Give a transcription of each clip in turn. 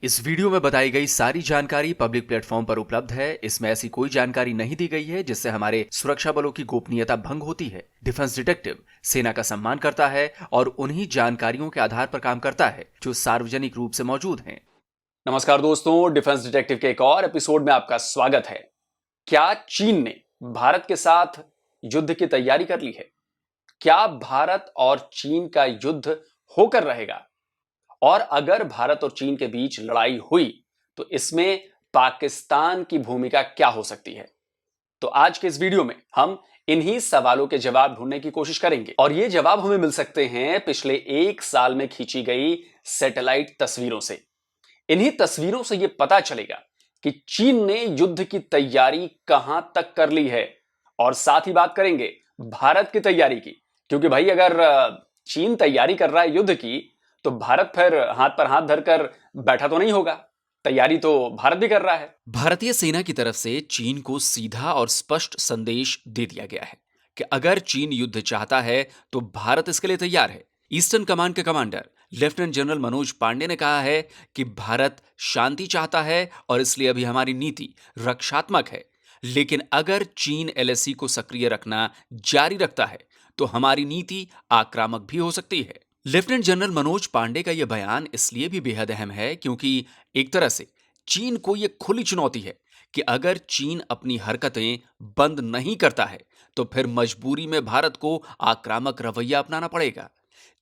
इस वीडियो में बताई गई सारी जानकारी पब्लिक प्लेटफॉर्म पर उपलब्ध है। इसमें ऐसी कोई जानकारी नहीं दी गई है जिससे हमारे सुरक्षा बलों की गोपनीयता भंग होती है। डिफेंस डिटेक्टिव सेना का सम्मान करता है और उन्हीं जानकारियों के आधार पर काम करता है जो सार्वजनिक रूप से मौजूद हैं। नमस्कार दोस्तों, डिफेंस डिटेक्टिव के एक और एपिसोड में आपका स्वागत है। क्या चीन ने भारत के साथ युद्ध की तैयारी कर ली है? क्या भारत और चीन का युद्ध होकर रहेगा? और अगर भारत और चीन के बीच लड़ाई हुई तो इसमें पाकिस्तान की भूमिका क्या हो सकती है? तो आज के इस वीडियो में हम इन्हीं सवालों के जवाब ढूंढने की कोशिश करेंगे और ये जवाब हमें मिल सकते हैं पिछले 1 साल में खींची गई सैटेलाइट तस्वीरों से। इन्हीं तस्वीरों से यह पता चलेगा कि चीन ने युद्ध की तैयारी कहां तक कर ली है, और साथ ही बात करेंगे भारत की तैयारी की, क्योंकि भाई अगर चीन तैयारी कर रहा है युद्ध की तो भारत फिर हाथ पर हाथ धरकर बैठा तो नहीं होगा। तैयारी तो भारत भी कर रहा है। भारतीय सेना की तरफ से चीन को सीधा और स्पष्ट संदेश दे दिया गया है कि अगर चीन युद्ध चाहता है तो भारत इसके लिए तैयार है। ईस्टर्न कमांड के commander lieutenant general Manoj Pande ने कहा है कि भारत शांति चाहता है और इसलिए अभी हमारी नीति रक्षात्मक है, लेकिन अगर चीन एलएसी को सक्रिय रखना जारी रखता है तो हमारी नीति आक्रामक भी हो सकती है। लेफ्टिनेंट जनरल मनोज पांडे का यह बयान इसलिए भी बेहद अहम है क्योंकि एक तरह से चीन को यह खुली चुनौती है कि अगर चीन अपनी हरकतें बंद नहीं करता है तो फिर मजबूरी में भारत को आक्रामक रवैया अपनाना पड़ेगा।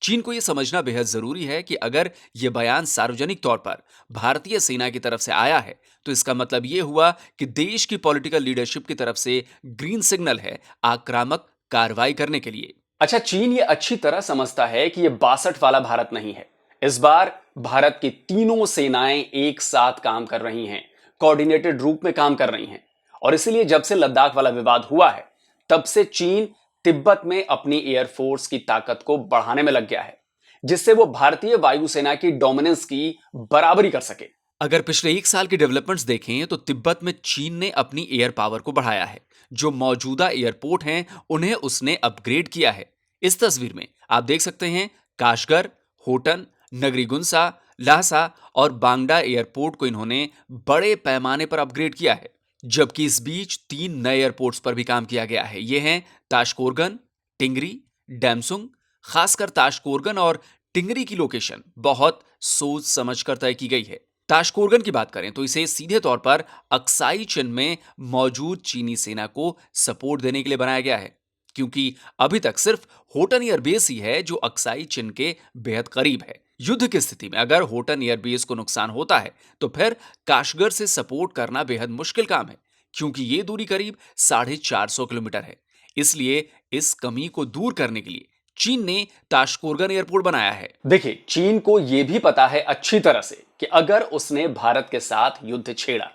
चीन को यह समझना बेहद जरूरी है कि अगर यह बयान सार्वजनिक तौर पर भारतीय सेना की तरफ से आया है तो इसका मतलब यह हुआ कि देश की पॉलिटिकल लीडरशिप की तरफ से ग्रीन सिग्नल है आक्रामक कार्रवाई करने के लिए। अच्छा, चीन ये अच्छी तरह समझता है कि ये 62 वाला भारत नहीं है। इस बार भारत की तीनों सेनाएं एक साथ काम कर रही हैं, कोऑर्डिनेटेड रूप में काम कर रही हैं, और इसीलिए जब से लद्दाख वाला विवाद हुआ है तब से चीन तिब्बत में अपनी एयरफोर्स की ताकत को बढ़ाने में लग गया है, जिससे वो भारतीय वायुसेना की डोमिनेंस की बराबरी कर सके। अगर पिछले 1 साल के डेवलपमेंट्स देखें तो तिब्बत में चीन ने अपनी एयर पावर को बढ़ाया है। जो मौजूदा एयरपोर्ट हैं उन्हें उसने अपग्रेड किया है। इस तस्वीर में आप देख सकते हैं काशगर, होटन, नगरीगुंसा, लासा और बांगडा एयरपोर्ट को इन्होंने बड़े पैमाने पर अपग्रेड किया है, जबकि इस बीच 3 नए एयरपोर्ट्स पर भी काम किया गया है। ये हैं ताशकोरगन, टिंगरी, डैमसुंग। खासकर ताशकोरगन और टिंगरी की लोकेशन बहुत सोच समझकर तय की गई है। ताशकोरगन की बात करें तो इसे सीधे तौर पर अक्साई चिन में मौजूद चीनी सेना को सपोर्ट देने के लिए बनाया गया है, क्योंकि अभी तक सिर्फ होटन एयरबेस ही है जो अक्साई चिन के बेहद करीब है। युद्ध की स्थिति में अगर होटन एयरबेस को नुकसान होता है तो फिर काशगर से सपोर्ट करना बेहद मुश्किल काम है, क्योंकि ये दूरी करीब 450 किलोमीटर है। इसलिए इस कमी को दूर करने के लिए चीन ने ताशकोरगन एयरपोर्ट बनाया है। देखिए, चीन को यह भी पता है अच्छी तरह से कि अगर उसने भारत के साथ युद्ध छेड़ा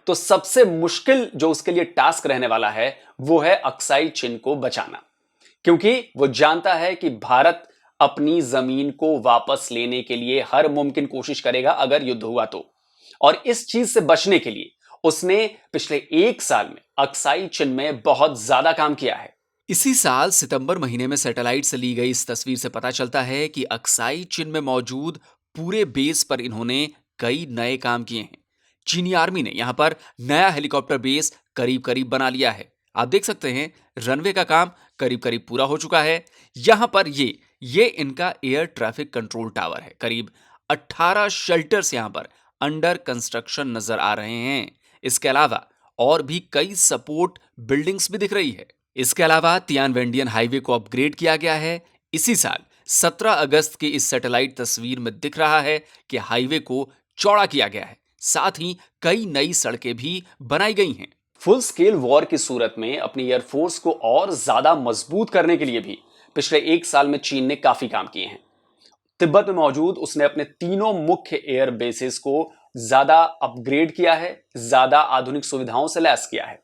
तो सबसे मुश्किल जो उसके लिए टास्क रहने वाला है वो है अक्साई चिन को बचाना, क्योंकि वो जानता है कि भारत अपनी जमीन को वापस लेने के लिए हर मुमकिन कोशिश करेगा अगर युद्ध हुआ तो। और इस चीज से बचने के लिए उसने पिछले 1 साल में अक्साई चिन में बहुत ज्यादा काम किया है। इसी साल सितंबर महीने में सैटेलाइट से ली गई इस तस्वीर से पता चलता है कि अक्साई चिन में मौजूद पूरे बेस पर इन्होंने कई नए काम किए हैं। चीनी आर्मी ने यहां पर नया हेलीकॉप्टर बेस करीब करीब बना लिया है। आप देख सकते हैं रनवे का काम करीब करीब पूरा हो चुका है। यहां पर ये इनका एयर ट्रैफिक कंट्रोल टावर है। करीब 18 शेल्टर्स यहां पर अंडर कंस्ट्रक्शन नजर आ रहे हैं। इसके अलावा और भी कई सपोर्ट बिल्डिंग्स भी दिख रही है। इसके अलावा तियानवेंडियन हाईवे को अपग्रेड किया गया है। इसी साल 17 अगस्त की इस सैटेलाइट तस्वीर में दिख रहा है कि हाईवे को चौड़ा किया गया है। साथ ही कई नई सड़कें भी बनाई गई हैं। फुल स्केल वॉर की सूरत में अपनी एयरफोर्स को और ज्यादा मजबूत करने के लिए भी पिछले 1 साल में चीन ने काफी काम किए हैं। तिब्बत में मौजूद उसने अपने तीनों मुख्य एयर बेसिस को ज्यादा अपग्रेड किया है, ज्यादा आधुनिक सुविधाओं से लैस किया है,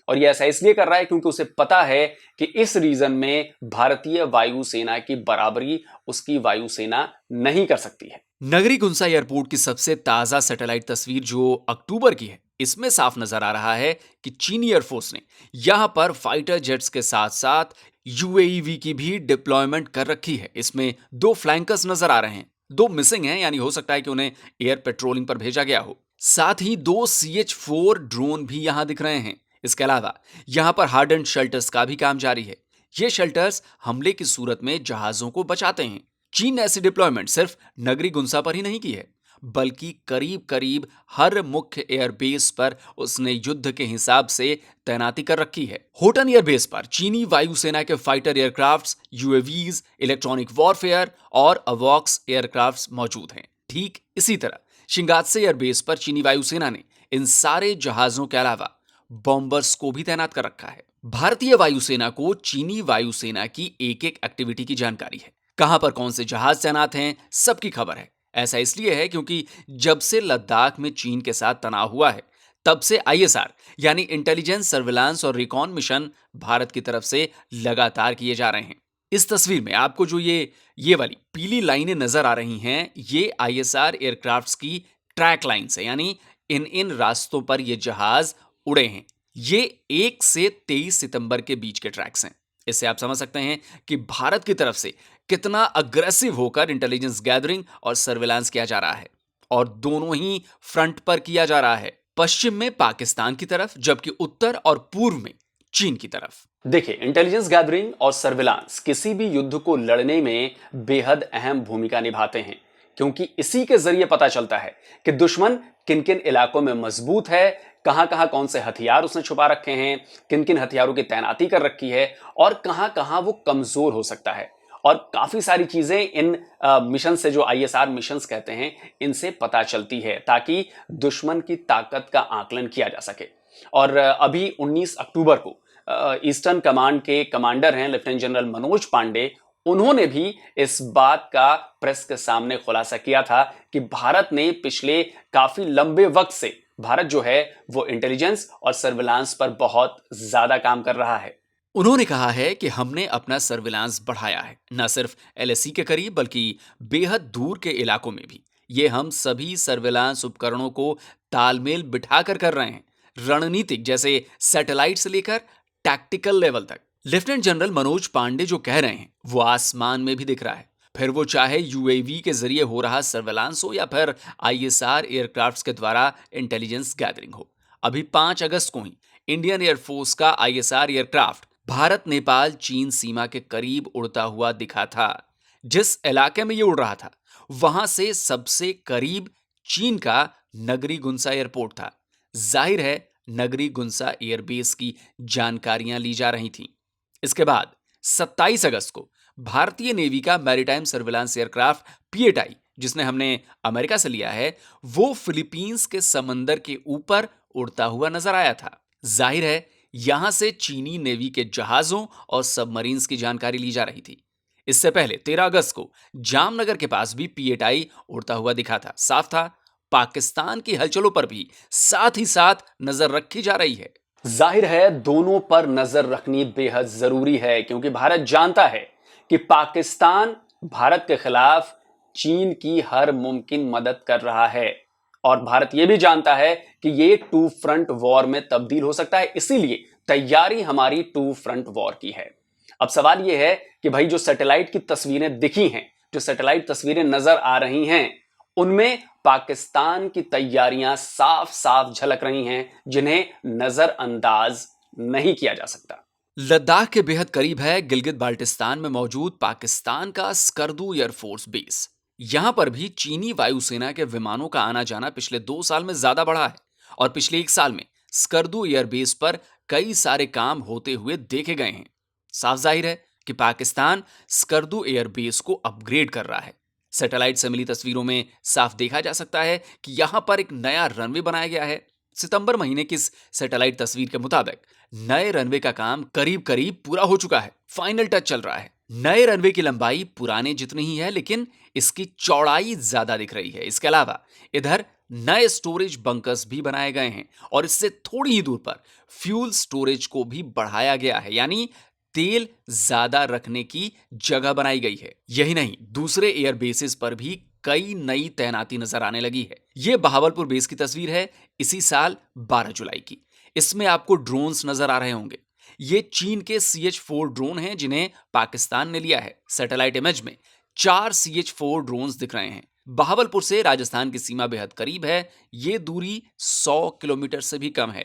और यह ऐसा इसलिए कर रहा है क्योंकि उसे पता है कि इस रीजन में भारतीय वायुसेना की बराबरी उसकी वायुसेना नहीं कर सकती है। नगरीगुंसा एयरपोर्ट की सबसे ताजा सैटेलाइट तस्वीर जो अक्टूबर की है, इसमें साफ नजर आ रहा है कि चीनी एयरफोर्स ने यहां पर फाइटर जेट्स के साथ साथ यूएवी की भी डिप्लॉयमेंट कर रखी है। इसमें 2 फ्लैंकर्स नजर आ रहे हैं। 2 मिसिंग हैं, यानी हो सकता है कि उन्हें एयर पेट्रोलिंग पर भेजा गया हो। साथ ही 2 CH-4 ड्रोन भी यहां दिख रहे हैं। इसके अलावा यहां पर हार्डन्ड शेल्टर्स का भी काम जारी है। ये शेल्टर्स हमले की सूरत में जहाजों को बचाते हैं। चीन ने ऐसी डिप्लॉयमेंट सिर्फ नगरी गुंसा पर ही नहीं की है, बल्कि करीब करीब हर मुख्य एयरबेस पर उसने युद्ध के हिसाब से तैनाती कर रखी है। होटन एयरबेस पर चीनी वायुसेना के fighter aircrafts, UAVs, electronic warfare और अवॉक्स एयरक्राफ्ट्स मौजूद हैं। ठीक इसी तरह शिंगात्से एयरबेस पर चीनी वायुसेना ने इन सारे जहाजों के अलावा बॉम्बर्स को भी तैनात कर रखा है। भारतीय वायुसेना को चीनी वायुसेना की एक एक एक्टिविटी की जानकारी है। कहां पर कौन से जहाज तैनात हैं, सबकी खबर है। ऐसा इसलिए है क्योंकि जब से लद्दाख में चीन के साथ तनाव हुआ है, तब से ISR यानी इंटेलिजेंस, सर्विलांस और रिकॉन मिशन भारत की तरफ से लगातार किए जा रहे हैं। इस तस्वीर में आपको जो ये वाली पीली लाइनें नजर आ रही हैं, ये ISR एयरक्राफ्ट्स की ट्रैक लाइन्स है, यानी इन रास्तों पर ये जहाज उड़े हैं। ये 1 से 23 सितंबर के बीच के ट्रैक्स हैं। इससे आप समझ सकते हैं कि भारत की तरफ से कितना अग्रेसिव होकर इंटेलिजेंस गैदरिंग और सर्विलांस किया जा रहा है, और दोनों ही फ्रंट पर किया जा रहा है। पश्चिम में पाकिस्तान की तरफ, जबकि उत्तर और पूर्व में चीन की तरफ। देखिए, इंटेलिजेंस गैदरिंग और सर्विलांस किसी भी युद्ध को लड़ने में बेहद अहम भूमिका निभाते हैं, क्योंकि इसी के जरिए पता चलता है कि दुश्मन किन किन इलाकों में मजबूत है, कहां कहां कौन से हथियार उसने छुपा रखे हैं, किन किन हथियारों की तैनाती कर रखी है, और कहां कहां वो कमजोर हो सकता है। और काफी सारी चीजें इन मिशन से, जो ISR मिशंस कहते हैं, इनसे पता चलती है, ताकि दुश्मन की ताकत का आकलन किया जा सके। और अभी 19 अक्टूबर को ईस्टर्न कमांड के कमांडर हैं लेफ्टिनेंट जनरल मनोज पांडे, उन्होंने भी इस बात का प्रेस के सामने खुलासा किया था कि भारत ने पिछले काफी लंबे वक्त से, भारत जो है वो इंटेलिजेंस और सर्विलांस पर बहुत ज्यादा काम कर रहा है। उन्होंने कहा है कि हमने अपना सर्विलांस बढ़ाया है, न सिर्फ LAC के करीब बल्कि बेहद दूर के इलाकों में भी। ये हम सभी सर्विलांस उपकरणों को तालमेल बिठाकर कर रहे हैं, रणनीतिक जैसे सैटेलाइट से लेकर टैक्टिकल लेवल तक। लेफ्टिनेंट जनरल मनोज पांडे जो कह रहे हैं वो आसमान में भी दिख रहा है, फिर वो चाहे UAV के जरिए हो रहा सर्विलांस हो या फिर ISR एयरक्राफ्ट्स के द्वारा इंटेलिजेंस गैदरिंग हो। अभी 5 अगस्त को ही इंडियन एयरफोर्स का ISR एयरक्राफ्ट भारत नेपाल चीन सीमा के करीब उड़ता हुआ दिखा था। जिस इलाके में ये उड़ रहा था, वहां से सबसे करीब चीन का नगरी गुंसा एयरपोर्ट था। जाहिर है नगरी गुंसा एयरबेस की जानकारियां ली जा रही थीं। इसके बाद 27 अगस्त को भारतीय नेवी का मैरीटाइम सर्विलांस एयरक्राफ्ट PATI, जिसने हमने अमेरिका से लिया है, वो फिलीपींस के समंदर के ऊपर उड़ता हुआ नजर आया था। जाहिर है यहां से चीनी नेवी के जहाजों और सबमरीन्स की जानकारी ली जा रही थी। इससे पहले 13 अगस्त को जामनगर के पास भी PATI उड़ता हुआ दिखा था। साफ था पाकिस्तान की हलचलों पर भी साथ ही साथ नजर रखी जा रही है। जाहिर है दोनों पर नजर रखनी बेहद जरूरी है, क्योंकि भारत जानता है कि पाकिस्तान भारत के खिलाफ चीन की हर मुमकिन मदद कर रहा है, और भारत यह भी जानता है कि ये 2 फ्रंट वॉर में तब्दील हो सकता है। इसीलिए तैयारी हमारी 2 फ्रंट वॉर की है। अब सवाल यह है कि भाई, जो सैटेलाइट की तस्वीरें दिखी हैं, जो सैटेलाइट तस्वीरें नजर आ रही हैं, उनमें पाकिस्तान की तैयारियां साफ साफ झलक रही हैं, जिन्हें नजरअंदाज नहीं किया जा सकता। लद्दाख के बेहद करीब है गिलगित बाल्टिस्तान में मौजूद पाकिस्तान का स्कर्दू एयरफोर्स बेस। यहां पर भी चीनी वायुसेना के विमानों का आना जाना पिछले 2 साल में ज्यादा बढ़ा है, और पिछले 1 साल में स्कर्दू एयरबेस पर कई सारे काम होते हुए देखे गए हैं। साफ जाहिर है कि पाकिस्तान स्कर्दू एयरबेस को अपग्रेड कर रहा है। सैटेलाइट से मिली तस्वीरों में साफ देखा जा सकता है कि यहां पर एक नया रनवे बनाया गया है। सितंबर महीने की इस सैटेलाइट तस्वीर के मुताबिक नए रनवे का काम करीब करीब पूरा हो चुका है, फाइनल टच चल रहा है। नए रनवे की लंबाई पुराने जितनी ही है, लेकिन इसकी चौड़ाई ज्यादा दिख रही है। इसके अलावा इधर नए स्टोरेज बंकर्स भी बनाए गए हैं, और इससे थोड़ी ही दूर पर फ्यूल स्टोरेज को भी बढ़ाया गया है, यानी तेल ज्यादा रखने की जगह बनाई गई है। यही नहीं, दूसरे एयर बेसिस पर भी कई नई तैनाती नजर आने लगी है। यह बहावलपुर बेस की तस्वीर है इसी साल 12 जुलाई की। इसमें आपको ड्रोन्स नजर आ रहे होंगे। ये चीन के CH-4 ड्रोन हैं, जिन्हें पाकिस्तान ने लिया है। सैटेलाइट इमेज में 4 CH-4 ड्रोन्स दिख रहे हैं। बहावलपुर से राजस्थान की सीमा बेहद करीब है, ये दूरी 100 किलोमीटर से भी कम है।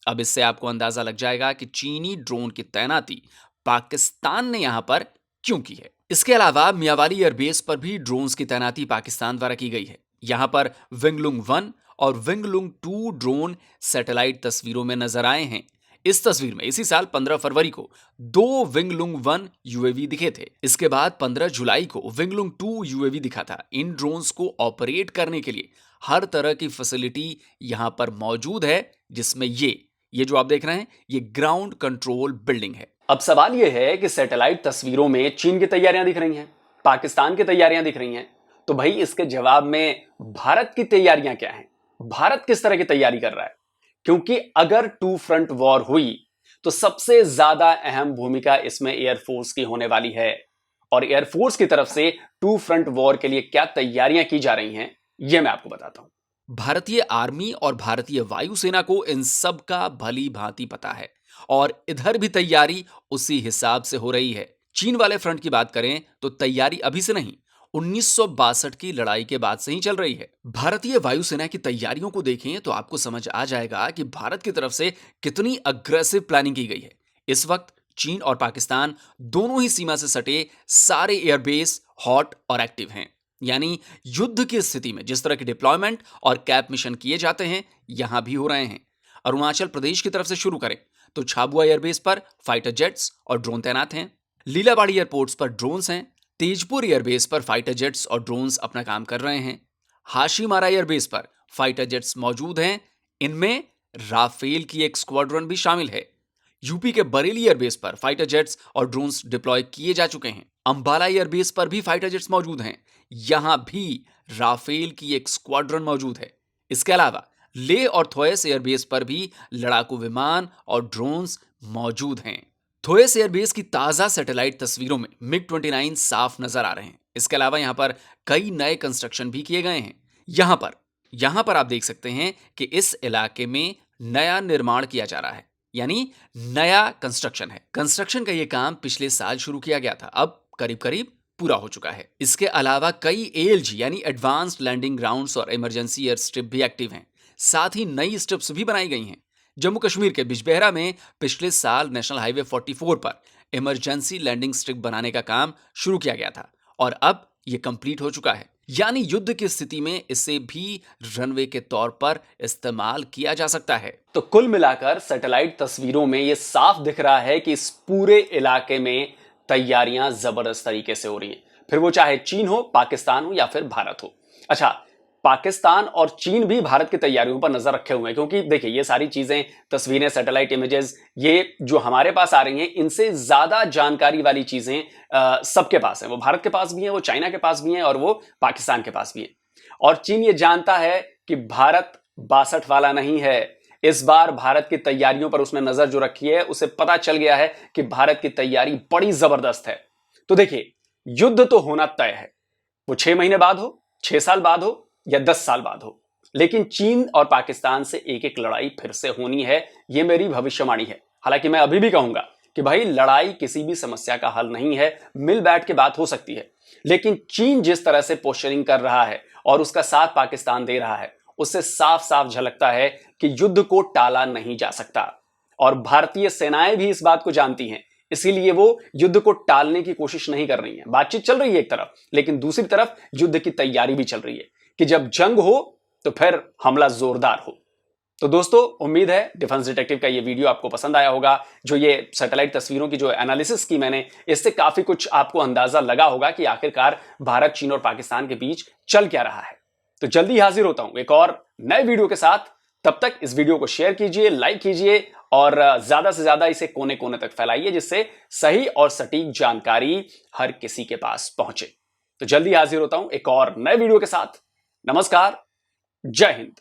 अब इससे आपको अंदाजा लग जाएगा कि चीनी ड्रोन की तैनाती पाकिस्तान ने यहां पर क्यों की है। इसके अलावा मियावाली एयरबेस पर भी ड्रोन्स की तैनाती पाकिस्तान द्वारा की गई है। यहां पर विंगलुंग 1 और विंगलुंग 2 ड्रोन सैटेलाइट तस्वीरों में नजर आए हैं। इस तस्वीर में इसी साल 15 फरवरी को 2 विंगलुंग 1 यूएवी दिखे थे। इसके बाद 15 जुलाई को विंगलुंग 2 यूएवी दिखा था। इन ड्रोन्स को ऑपरेट करने के लिए हर तरह की फैसिलिटी यहां पर मौजूद है, जिसमें ये जो आप देख रहे हैं, ये ग्राउंड कंट्रोल बिल्डिंग है। अब सवाल यह है कि सैटेलाइट तस्वीरों में चीन की तैयारियां दिख रही हैं, पाकिस्तान की तैयारियां दिख रही हैं, तो भाई इसके जवाब में भारत की तैयारियां क्या हैं? भारत किस तरह की तैयारी कर रहा है? क्योंकि अगर टू फ्रंट वॉर हुई तो सबसे ज्यादा अहम भूमिका इसमें एयरफोर्स की होने वाली है। और एयरफोर्स की तरफ से टू फ्रंट वॉर के लिए क्या तैयारियां की जा रही हैं, यह मैं आपको बताता हूं। भारतीय आर्मी और भारतीय वायुसेना को इन सब का भली भांति पता है और इधर भी तैयारी उसी हिसाब से हो रही है। चीन वाले फ्रंट की बात करें तो तैयारी अभी से नहीं, 1962 की लड़ाई के बाद से ही चल रही है। भारतीय वायुसेना की तैयारियों को देखें तो आपको समझ आ जाएगा कि भारत की तरफ से कितनी अग्रेसिव प्लानिंग की गई है। इस वक्त चीन और पाकिस्तान दोनों ही सीमा से सटे सारे एयरबेस हॉट और एक्टिव हैं। यानी युद्ध की स्थिति में जिस तरह के डिप्लॉयमेंट और कैप मिशन किए जाते हैं, यहां भी हो रहे हैं। अरुणाचल प्रदेश की तरफ से शुरू करें तो छाबुआ एयरबेस पर फाइटर जेट्स और ड्रोन तैनात हैं। लीलाबाड़ी एयरपोर्ट्स पर ड्रोन्स हैं। तेजपुर एयरबेस पर फाइटर जेट्स और ड्रोन्स अपना काम कर रहे हैं। हाशीमारा एयरबेस पर फाइटर जेट्स मौजूद हैं। इनमें राफेल की एक स्क्वाड्रन भी शामिल है। यूपी के बरेली एयरबेस पर फाइटर जेट्स और ड्रोन्स डिप्लॉय किए जा चुके हैं। अंबाला एयरबेस पर भी फाइटर जेट्स मौजूद हैं। यहां भी राफेल की एक स्क्वाड्रन मौजूद है। इसके अलावा ले और थोएस एयरबेस पर भी लड़ाकू विमान और ड्रोन्स मौजूद हैं। थोएस एयरबेस की ताजा सैटेलाइट तस्वीरों में मिग-29 साफ नजर आ रहे हैं। इसके अलावा यहां पर कई नए कंस्ट्रक्शन भी किए गए हैं। यहां पर आप देख सकते हैं कि इस इलाके में नया निर्माण किया जा रहा है, यानी नया कंस्ट्रक्शन है। कंस्ट्रक्शन का यह काम पिछले साल शुरू किया गया था, अब करीब करीब पूरा हो चुका है। इसके अलावा कई ALG यानी एडवांस्ड लैंडिंग ग्राउंड्स और इमरजेंसी एयर स्ट्रिप भी एक्टिव हैं। साथ ही नई स्ट्रिप्स भी बनाई गई हैं। जम्मू कश्मीर के बिजबेहरा में पिछले साल नेशनल हाईवे 44 पर इमरजेंसी लैंडिंग स्ट्रिप बनाने का काम शुरू किया गया था और अब यह कंप्लीट हो चुका है। यानी युद्ध की स्थिति में इसे भी रनवे के तौर पर इस्तेमाल किया जा सकता है। तो कुल मिलाकर सैटेलाइट तस्वीरों में यह साफ दिख रहा है कि इस पूरे इलाके में तैयारियां जबरदस्त तरीके से हो रही हैं, फिर वो चाहे चीन हो, पाकिस्तान हो या फिर भारत हो। अच्छा, पाकिस्तान और चीन भी भारत की तैयारियों पर नजर रखे हुए हैं, क्योंकि देखिए ये सारी चीजें, तस्वीरें, सैटेलाइट इमेजेस, ये जो हमारे पास आ रही हैं, इनसे ज्यादा जानकारी वाली चीजें सबके पास है। वो भारत के पास भी है, वो चाइना के पास भी है और वो पाकिस्तान के पास भी है। और चीन ये जानता है कि भारत 62 वाला नहीं है। इस बार भारत की तैयारियों पर उसने नजर जो रखी है, उसे पता चल गया है कि भारत की तैयारी बड़ी जबरदस्त है। तो देखिए, युद्ध तो होना तय है, वो 6 महीने बाद हो, 6 साल बाद हो या 10 साल बाद हो, लेकिन चीन और पाकिस्तान से एक एक लड़ाई फिर से होनी है, यह मेरी भविष्यवाणी है। हालांकि मैं अभी भी कहूंगा कि भाई लड़ाई किसी भी समस्या का हल नहीं है, मिल बैठ के बात हो सकती है। लेकिन चीन जिस तरह से पोस्चरिंग कर रहा है और उसका साथ पाकिस्तान दे रहा है, उससे साफ साफ झलकता है कि युद्ध को टाला नहीं जा सकता। और भारतीय सेनाएं भी इस बात को जानती हैं, इसीलिए वो युद्ध को टालने की कोशिश नहीं कर रही है। बातचीत चल रही है एक तरफ, लेकिन दूसरी तरफ युद्ध की तैयारी भी चल रही है कि जब जंग हो तो फिर हमला जोरदार हो। तो दोस्तों, उम्मीद है डिफेंस डिटेक्टिव का ये वीडियो आपको पसंद आया होगा। जो ये सैटेलाइट तस्वीरों की जो एनालिसिस की मैंने, इससे काफी कुछ आपको अंदाजा लगा होगा कि आखिरकार भारत, चीन और पाकिस्तान के बीच चल क्या रहा है। तो जल्दी हाजिर होता हूं एक और नए वीडियो के साथ। तब तक इस वीडियो को शेयर कीजिए, लाइक कीजिए और ज्यादा से ज्यादा इसे कोने कोने तक फैलाइए, जिससे सही और सटीक जानकारी हर किसी के पास पहुंचे। तो जल्दी हाजिर होता हूं एक और नए वीडियो के साथ। नमस्कार, जय हिंद।